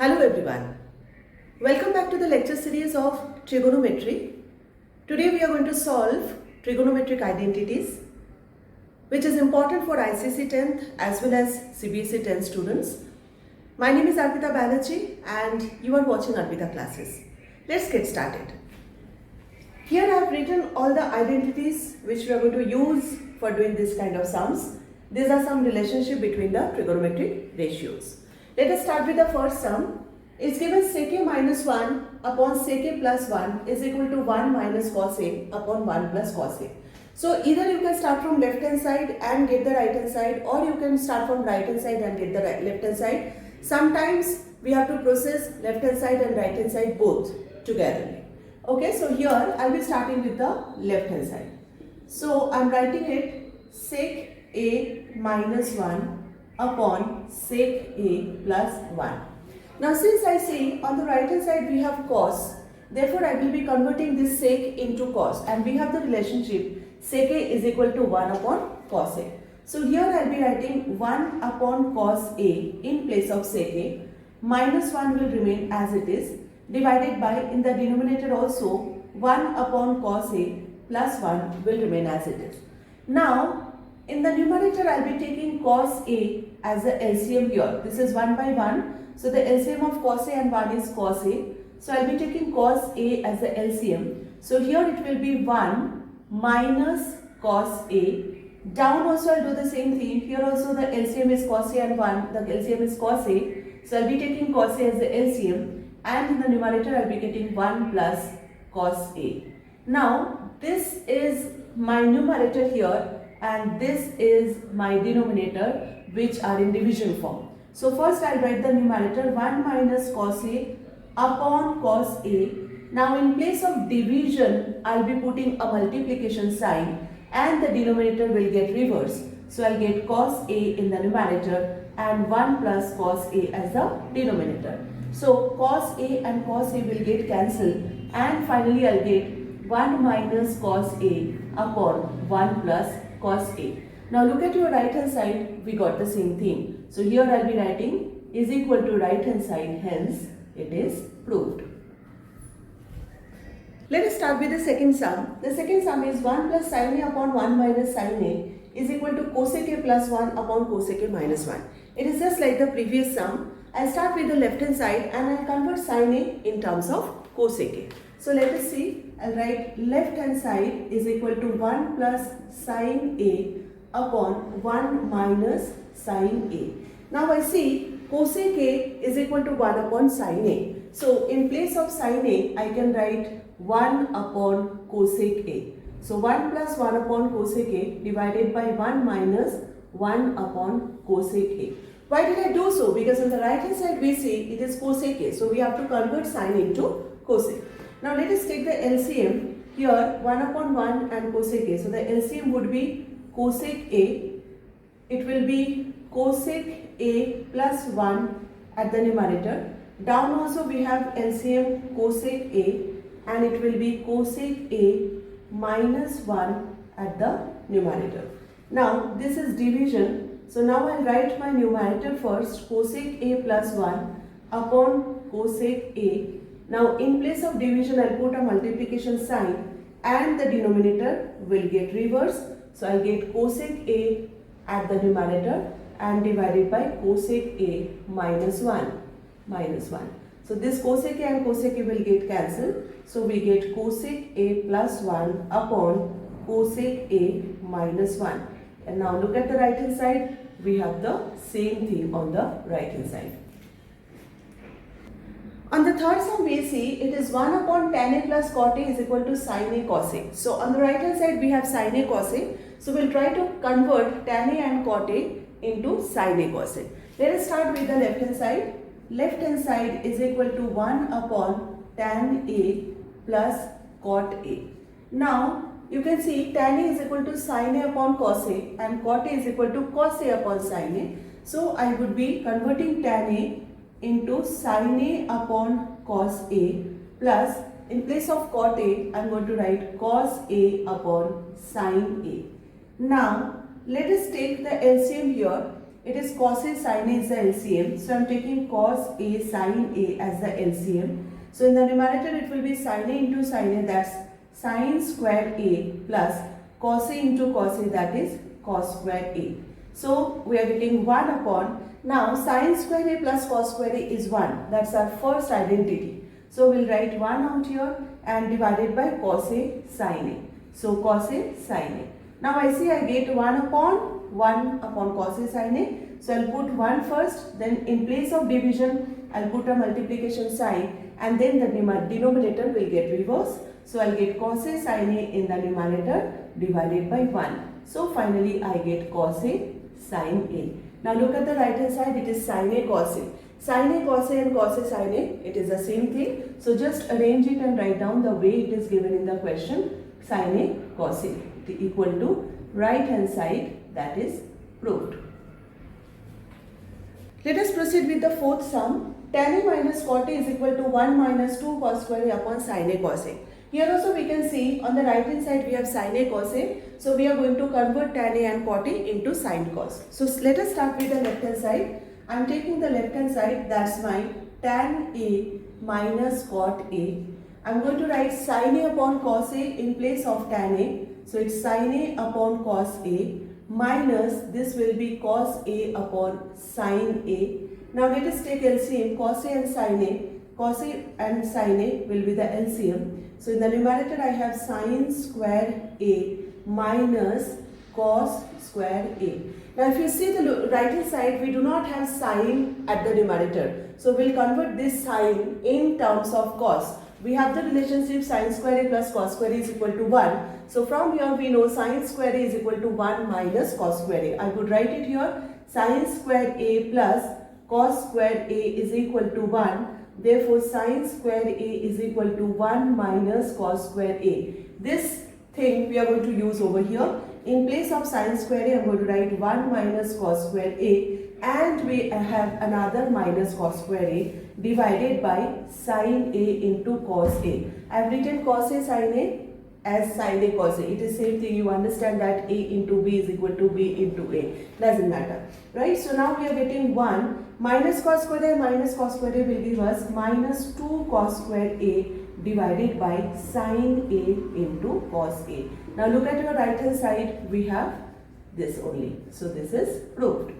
Hello everyone. Welcome back to the lecture series of trigonometry. Today we are going to solve trigonometric identities, which is important for ICSE 10th as well as CBSE 10th students. My name is Arpita Banerjee and you are watching Arpita classes. Let's get started. Here I have written all the identities which we are going to use for doing this kind of sums. These are some relationship between the trigonometric ratios. Let us start with the first sum. It's given sec a minus 1 upon sec a plus 1 is equal to 1 minus cos a upon 1 plus cos a. So either you can start from left hand side and get the right hand side, or you can start from right hand side and get the left hand side. Sometimes we have to process left hand side and right hand side both together. Okay, so here I'll be starting with the left hand side. So I'm writing it sec a minus 1 upon sec a plus 1. Now since I see on the right hand side we have cos, therefore I will be converting this sec into cos, and we have the relationship sec a is equal to 1 upon cos a. So here I will be writing 1 upon cos a in place of sec a, minus 1 will remain as it is, divided by, in the denominator also, 1 upon cos a plus 1 will remain as it is. Now in the numerator I will be taking cos a as the LCM here. This is 1 by 1. So the LCM of cos a and 1 is cos a. So I will be taking cos a as the LCM. So here it will be 1 minus cos a. Down also I will do the same thing. Here also the LCM is cos a and 1. The LCM is cos a. So I will be taking cos a as the LCM. And in the numerator I will be getting 1 plus cos a. Now this is my numerator here, and this is my denominator, which are in division form. So first I will write the numerator 1 minus cos a upon cos a. Now in place of division I will be putting a multiplication sign, and the denominator will get reversed. So I will get cos a in the numerator and 1 plus cos a as the denominator. So cos a and cos a will get cancelled, and finally I will get 1 minus cos a upon 1 plus cos a. Now look at your right hand side, we got the same thing. So here I will be writing is equal to right hand side, hence it is proved. Let us start with the second sum. The second sum is 1 plus sin a upon 1 minus sin a is equal to cosec a plus 1 upon cosec a minus 1. It is just like the previous sum. I will start with the left hand side and I will convert sin a in terms of cosec a. So let us see, I will write left hand side is equal to 1 plus sin a upon 1 minus sin a. Now I see cosec a is equal to 1 upon sin a. So in place of sin a, I can write 1 upon cosec a. So 1 plus 1 upon cosec a divided by 1 minus 1 upon cosec a. Why did I do so? Because on the right hand side we see it is cosec a. So we have to convert sin into cosec. Now let us take the LCM. Here 1 upon 1 and cosec a. So the LCM would be cosec a. It will be cosec a plus 1 at the numerator. Down also we have LCM cosec a, and it will be cosec a minus 1 at the numerator. Now this is division. So now I will write my numerator first, cosec a plus 1 upon cosec a. Now in place of division I will put a multiplication sign, and the denominator will get reversed. So I will get cosec a at the numerator and divided by cosec a minus 1. So this cosec a and cosec a will get cancelled. So we get cosec a plus 1 upon cosec a minus 1. And now look at the right hand side, we have the same thing on the right hand side. On the third sum we see it is 1 upon tan a plus cot a is equal to sin a cos a. So on the right hand side we have sin a cos a. So we will try to convert tan a and cot a into sin a cos a. Let us start with the left hand side. Left hand side is equal to 1 upon tan a plus cot a. Now you can see tan a is equal to sin a upon cos a and cot a is equal to cos a upon sin a. So I would be converting tan a into sin a upon cos a plus, in place of cot a I am going to write cos a upon sin a. Now let us take the LCM here. it is cos A sin A is the LCM. So I am taking cos A sin A as the LCM. So in the numerator it will be sin A into sin A, that's sin square A, plus cos A into cos A, that is cos square A. So we are getting 1 upon, now sin square A plus cos square A is 1. That's our first identity. So we'll write 1 out here and divided by cos A sin A. So cos A sin A. Now I see I get 1 upon cos A sin A. So I'll put 1 first, then in place of division I'll put a multiplication sign, and then the denominator will get reversed. So I'll get cos A sin A in the numerator divided by 1. So finally I get cos A sin A. Now look at the right hand side, it is sin A cos A. Sin A cos A and cos A sin A, it is the same thing. So just arrange it and write down the way it is given in the question. Sin A cos A equal to right hand side, that is proved. Let us proceed with the fourth sum. Tan A minus cot A is equal to 1 minus 2 cos square A upon sin A cos A. Here also we can see on the right hand side we have sin A cos A. So we are going to convert tan A and cot A into sin cos. So let us start with the left hand side. I am taking the left hand side, that's my tan A minus cot A. I am going to write sin A upon cos A in place of tan A. So it's sin A upon cos A minus this will be cos A upon sin A. Now let us take LCM, cos A and sin A. Cos A and sin A will be the LCM. So in the numerator I have sin square A minus cos square A. Now if you see the right hand side, we do not have sin at the numerator. So we'll convert this sin in terms of cos. We have the relationship sin square A plus cos square A is equal to 1. So from here we know sin square A is equal to 1 minus cos square A. I would write it here, sin square A plus cos square A is equal to 1. Therefore sin square A is equal to 1 minus cos square A. This thing we are going to use over here. In place of sin square A, I am going to write 1 minus cos square A, and we have another minus cos square A divided by sin A into cos A. I have written cos A sin A as sin A cos A. It is same thing, you understand that A into B is equal to B into A. Doesn't matter. Right? So now we are getting 1 minus cos square A minus cos square A will give us minus 2 cos square A divided by sin A into cos A. Now look at your right hand side, we have this only. So this is proved.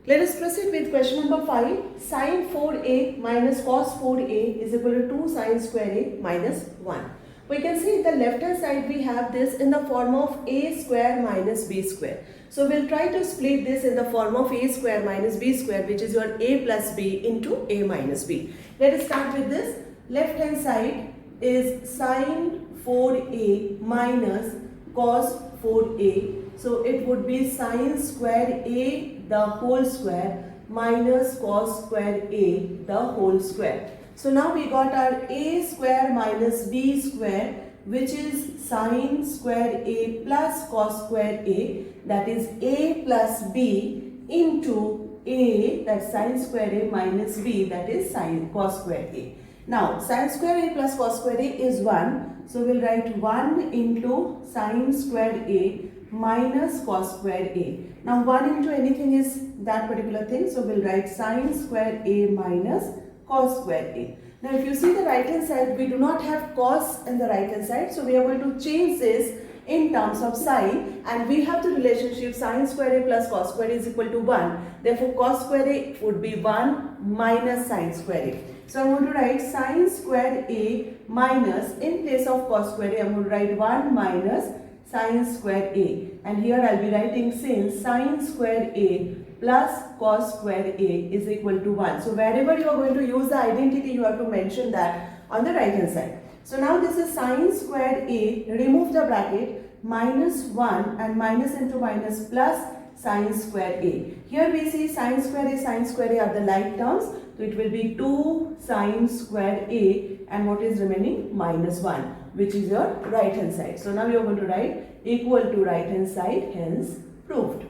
Let us proceed with question number 5. Sin 4A minus cos 4A is equal to 2 sin square A minus 1. We can see in the left hand side we have this in the form of A square minus B square. So we'll try to split this in the form of A square minus B square, which is your A plus B into A minus B. Let us start with this. Left hand side is sin 4A minus cos 4A. So it would be sin square A the whole square minus cos square A the whole square. So now we got our A square minus B square, which is sin square A plus cos square A, that is A plus B into A, that's sin square A minus B, that is sin cos square A. Now sin square A plus cos square A is 1. So we'll write 1 into sin square A minus cos square A. Now 1 into anything is that particular thing. So we'll write sin square A minus cos square A. Now if you see the right hand side, we do not have cos in the right hand side. So we are going to change this in terms of sine, and we have the relationship sin square A plus cos square A is equal to 1. Therefore cos square A would be 1 minus sin square A. So I'm going to write sin square A minus, in place of cos square A, I'm going to write 1 minus sin square A. And here I'll be writing since sin square A plus cos square A is equal to 1. So wherever you are going to use the identity, you have to mention that on the right hand side. So now this is sin square A, remove the bracket, minus 1 and minus into minus plus sin square A. Here we see sin square A are the like terms. So it will be 2 sin square A, and what is remaining? Minus 1, which is your right hand side. So now you are going to write equal to right hand side, hence proved.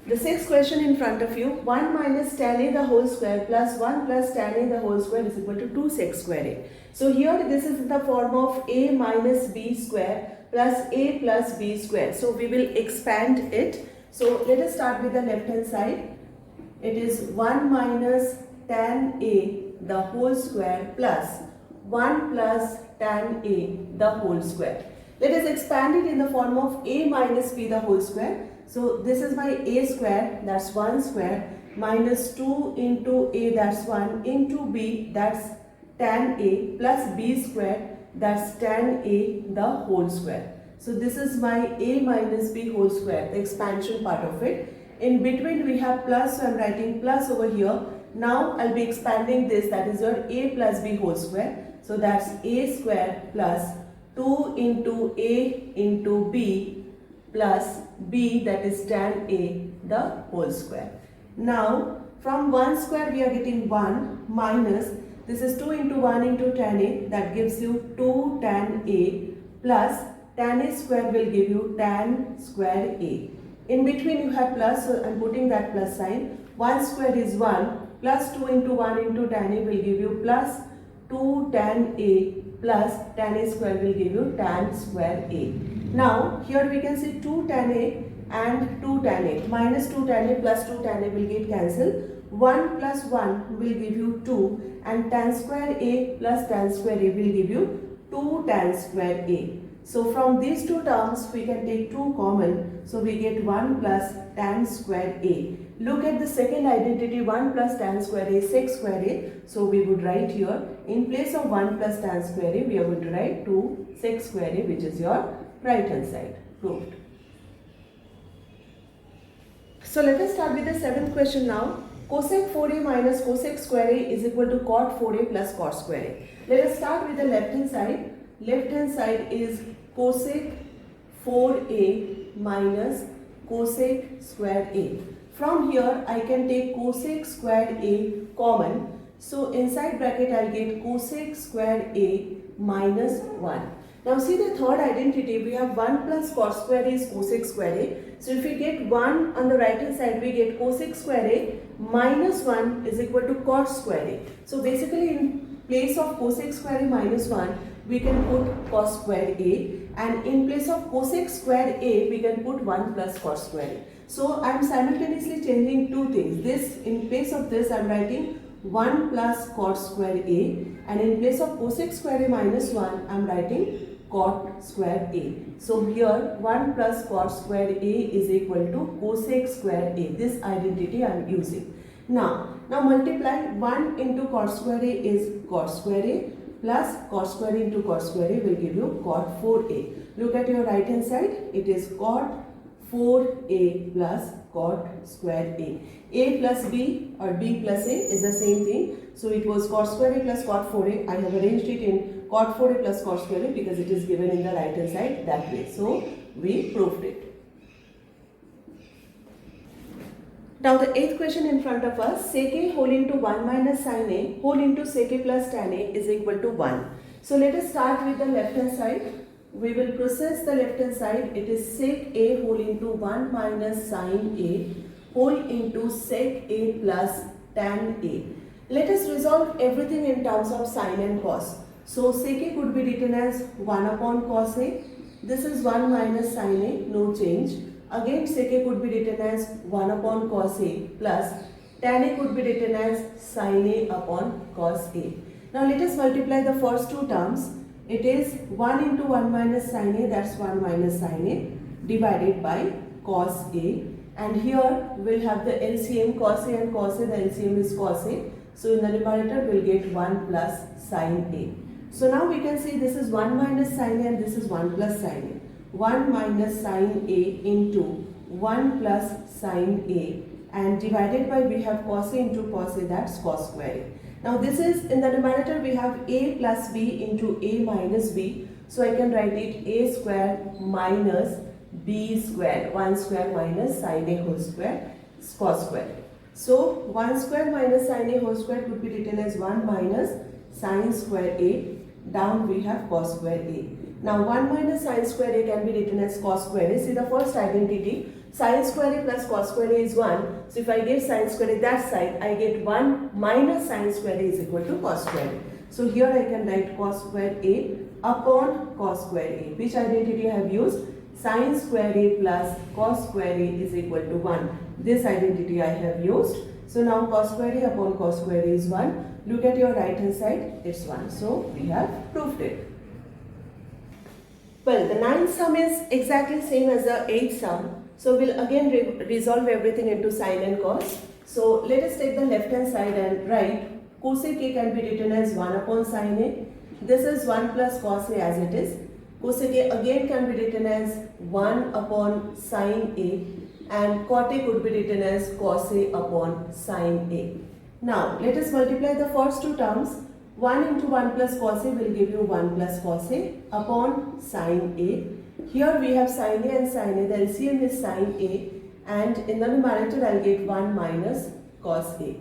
The sixth question in front of you, 1 minus tan A the whole square plus 1 plus tan A the whole square is equal to 2 sec square A. So here this is in the form of A minus B square plus a plus b square. So we will expand it. So let us start with the left hand side. It is 1 minus tan a the whole square plus 1 plus tan a the whole square. Let us expand it in the form of a minus b the whole square. So this is my a square, that's 1 square, minus 2 into a, that's 1, into b, that's tan a, plus b square, that's tan a the whole square. So this is my a minus b whole square, the expansion part of it. In between we have plus, so I am writing plus over here. Now I will be expanding this, that is your a plus b whole square. So that's a square plus 2 into a into b plus b, that is tan a the whole square. Now from 1 square we are getting 1 minus, this is 2 into 1 into tan a, that gives you 2 tan a plus tan a square will give you tan square a. In between you have plus, so I am putting that plus sign. 1 square is 1 plus 2 into 1 into tan a will give you plus 2 tan a plus tan a square will give you tan square a. Now here we can see 2 tan a and 2 tan a. Minus 2 tan a plus 2 tan a will get cancelled. 1 plus 1 will give you 2 and tan square a plus tan square a will give you 2 tan square a. So from these two terms we can take 2 common. So we get 1 plus tan square a. Look at the second identity, 1 plus tan square a, sec square a. So we would write here, in place of 1 plus tan square a, we are going to write 2 sec square a, which is your right hand side. Proved. So let us start with the 7th question now. Cosec 4a minus cosec square a is equal to cot 4a plus cot square a. Let us start with the left hand side. Left hand side is cosec 4a minus cosec square a. From here I can take cosec square a common. So inside bracket I will get cosec square a minus 1. Now see the third identity, we have 1 plus cot square a is cosec square a. So if we get 1 on the right hand side, we get cosec square a minus 1 is equal to cot square a. So basically in place of cosec square a minus 1, we can put cos square a, and in place of cosec square a, we can put 1 plus cot square a. So I am simultaneously changing two things. This, in place of this, I am writing 1 plus cot square a, and in place of cosec square a minus 1, I am writing cot square a. So here 1 plus cot square a is equal to cosec square a. This identity I am using. Now multiply 1 into cot square a is cot square a plus cot square a into cot square a will give you cot 4a. Look at your right hand side. It is cot 4a plus cot square a. A plus b or b plus a is the same thing. So it was cot square a plus cot 4a. I have arranged it in cot 4a plus cot square a because it is given in the right hand side that way. So we proved it. Now the 8th question in front of us, sec a whole into 1 minus sin a whole into sec a plus tan a is equal to 1. So let us start with the left hand side. We will process the left hand side. It is sec a whole into 1 minus sin a whole into sec a plus tan a. Let us resolve everything in terms of sin and cos. So sec a could be written as 1 upon cos a. This is 1 minus sin a, no change. Again sec a could be written as 1 upon cos a plus tan a could be written as sin a upon cos a. Now let us multiply the first two terms. It is 1 into 1 minus sin a, that's 1 minus sin a divided by cos a. And here we will have the LCM cos a and cos a, the LCM is cos a. So in the numerator we will get 1 plus sin a. So now we can see this is 1 minus sin a and this is 1 plus sin a. 1 minus sin a into 1 plus sin a, and divided by we have cos a into cos a, that's cos square a. Now this is in the numerator we have a plus b into a minus b. So I can write it a square minus b square, 1 square minus sin a whole square, cos square. So 1 square minus sin a whole square could be written as 1 minus sin square a. Down we have cos square a. Now 1 minus sin square a can be written as cos square a. See the first identity. Sin square A plus cos square A is 1. So if I get sin square A that side, I get 1 minus sin square A is equal to cos square A. So here I can write cos square A upon cos square A. Which identity I have used? Sin square A plus cos square A is equal to 1. This identity I have used. So now cos square A upon cos square A is 1. Look at your right hand side, it's 1. So we have proved it. Well, the 9th sum is exactly same as the 8th sum. So we'll again resolve everything into sin and cos. So let us take the left hand side and write cosec A can be written as 1 upon sin A. This is 1 plus cos A as it is. Cosec A again can be written as 1 upon sin A, and cot A could be written as cos A upon sin A. Now let us multiply the first two terms. 1 into 1 plus cos A will give you 1 plus cos A upon sin A. Here we have sin A and sin A. The LCM is sin A, and in the numerator I will get 1 minus cos A.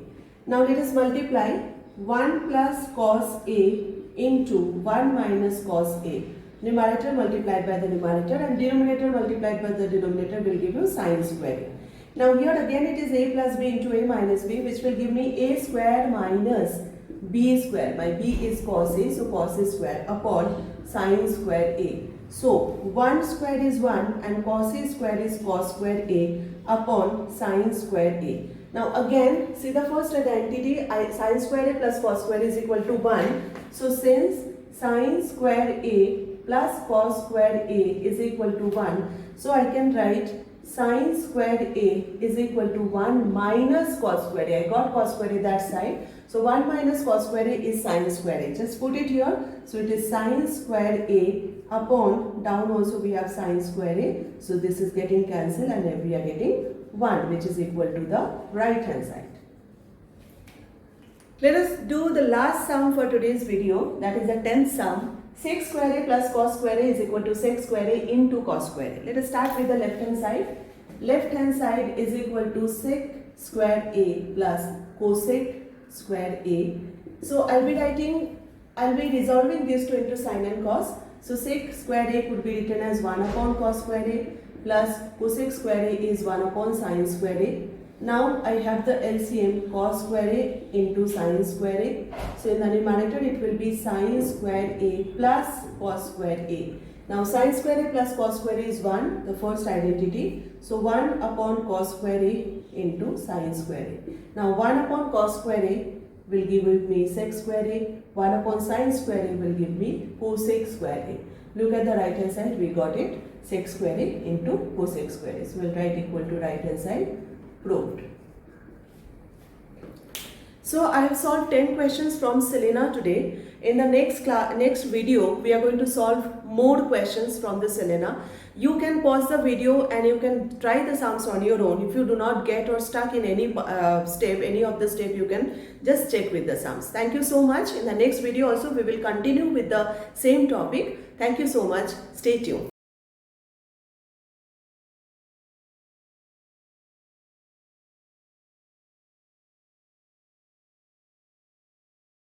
Now let us multiply 1 plus cos A into 1 minus cos A. Numerator multiplied by the numerator and denominator multiplied by the denominator will give you sin square A. Now here again it is A plus B into A minus B, which will give me A square minus B square. My B is cos A, so cos A square upon sin square A. So 1 square is 1 and cos A square is cos square A upon sin square A. Now again, see the first identity, sin square A plus cos square is equal to 1. So since sin square A plus cos square A is equal to 1, so I can write sin square A is equal to 1 minus cos square A. I got cos square A that side. So 1 minus cos square A is sin square A. Just put it here. So it is sin square A upon, down also we have sin square A. So this is getting cancelled and then we are getting 1, which is equal to the right hand side. Let us do the last sum for today's video, that is the 10th sum. Sec square A plus cos square A is equal to sec square A into cos square A. Let us start with the left hand side. Left hand side is equal to sec square A plus cosec square A. So I'll be resolving these two into sin and cos. So sec square A could be written as 1 upon cos square A plus cosec square A is 1 upon sin square A. Now I have the LCM cos square A into sin square A. So in the numerator it will be sin square A plus cos square A. Now sin square A plus cos square A is 1, the first identity. So 1 upon cos square A into sin square A. Now 1 upon cos square A will give me sec square A. 1 upon sin square A will give me cosec square A. Look at the right hand side, we got it, sec square A into cosec square A. So we'll write equal to right hand side, proved. So I have solved 10 questions from Selena today. In the next video, we are going to solve more questions from the Selena. You can pause the video and you can try the sums on your own. If you do not get or stuck in any step, any of the step, you can just check with the sums. Thank you so much. In the next video also, we will continue with the same topic. Thank you so much. Stay tuned.